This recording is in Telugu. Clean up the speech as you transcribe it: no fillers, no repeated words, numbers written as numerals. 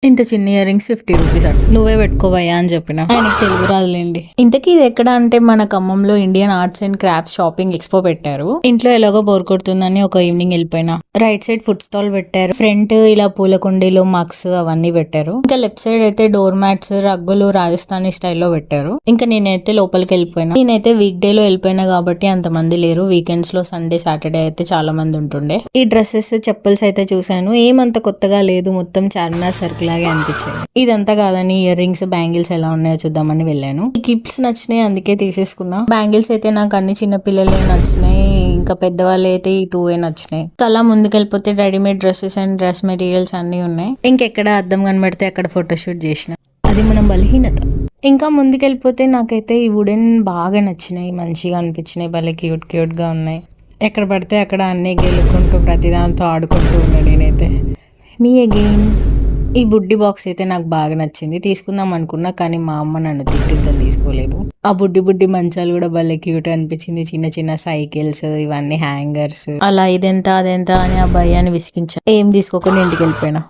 ఇంత చిన్న ఇయర్ రింగ్స్ 50 రూపీస్ అంట. నువ్వే పెట్టుకోవయ్యా అని చెప్పిన. ఆయనకి తెలుగు రాదులేండి. ఇంతకీ ఇది ఎక్కడ అంటే మన ఖమ్మంలో Indian arts and crafts shopping expo పెట్టారు. ఇంట్లో ఎలాగో బోర్ కొడుతుందని ఒక ఈవినింగ్ వెళ్ళిపోయినా. రైట్ సైడ్ ఫుడ్ స్టాల్ పెట్టారు. ఫ్రంట్ ఇలా పూల కుండీలు, మగ్స్ అవన్నీ పెట్టారు. ఇంకా లెఫ్ట్ సైడ్ అయితే డోర్ మ్యాట్స్, రగ్గులు రాజస్థానీ స్టైల్లో పెట్టారు. ఇంకా నేనైతే లోపలికి వెళ్ళిపోయినా. నేనైతే వీక్ డే లో వెళ్ళిపోయినా కాబట్టి అంత మంది లేరు. వీకెండ్స్ లో సండే, సాటర్డే అయితే చాలా మంది ఉంటుండే. ఈ డ్రెస్సెస్, చెప్పల్స్ అయితే చూసాను. ఏమంత కొత్తగా లేదు. మొత్తం చార్మినార్ సర్కిల్ లాగే అనిపించింది. ఇదంతా కాదని ఇయర్ రింగ్స్, బ్యాంగిల్స్ ఎలా ఉన్నాయో చూద్దామని వెళ్ళాను. ఈ క్లిప్స్ నచ్చినాయి, అందుకే తీసేసుకున్నా. బ్యాంగిల్స్ అయితే నాకు అన్ని చిన్న పిల్లలే నచ్చినాయి. ఇంకా పెద్దవాళ్ళు అయితే ఈ 2 నచ్చినాయి. అలా ముందుకెళ్ళిపోతే readymade dresses and dress materials అన్ని ఉన్నాయి. ఇంకెక్కడ అద్దం కనబడితే అక్కడ ఫోటోషూట్ చేసిన. అది మన బలహీనత. ఇంకా ముందుకెళ్ళిపోతే నాకైతే ఈ వుడెన్ బాగా నచ్చినాయి. మంచిగా అనిపించినాయి. భలే క్యూట్ క్యూట్ గా ఉన్నాయి. ఎక్కడ పడితే అక్కడ అన్నీ గెలుకుంటూ ప్రతిదాంతో ఆడుకుంటూ ఉన్నా నేనైతే. మీ అగైన్ ఈ బుడ్డి బాక్స్ అయితే నాకు బాగా నచ్చింది. తీసుకుందాం అనుకున్నా కానీ మా అమ్మ నన్ను తిట్టిద్దని తీసుకోలేదు. ఆ బుడ్డి బుడ్డి మంచాలు కూడా భలే క్యూట్ అనిపించింది. చిన్న చిన్న సైకిల్స్, ఇవన్నీ హ్యాంగర్స్. అలా ఇదెంత అదెంత అని ఆ భయాన్ని విసిగించా. ఏం తీసుకోకుండా ఇంటికి వెళ్ళిపోయినా.